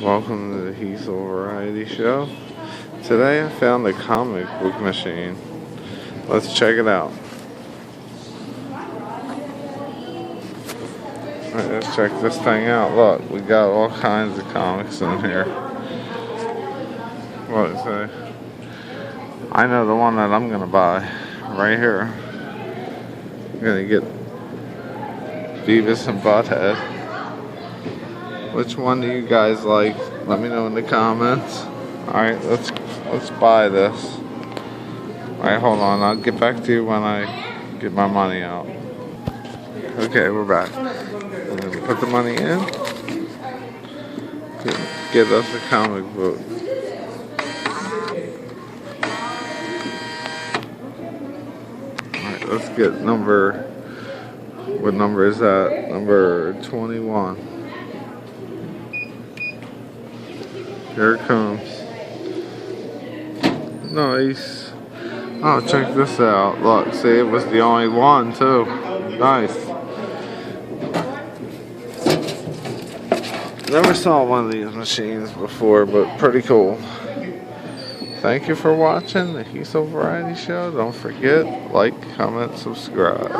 Welcome to the Heasel Variety Show. Today I found a comic book machine. Let's check it out. Alright, let's check this thing out. Look, we got all kinds of comics in here. What is it? I know the one that I'm gonna buy. Right here. I'm gonna get Beavis and Butthead. Which one do you guys like? Let me know in the comments. Alright, let's buy this. Alright, hold on. I'll get back to you when I get my money out. Okay, we're back. I'm gonna put the money in. Get us a comic book. Alright, let's get number. What number is that? Number 21. Here it comes. Nice. Oh, check this out. Look, see, it was the only one, too. Nice. Never saw one of these machines before, but pretty cool. Thank you for watching the Heasel Variety Show. Don't forget, like, comment, subscribe.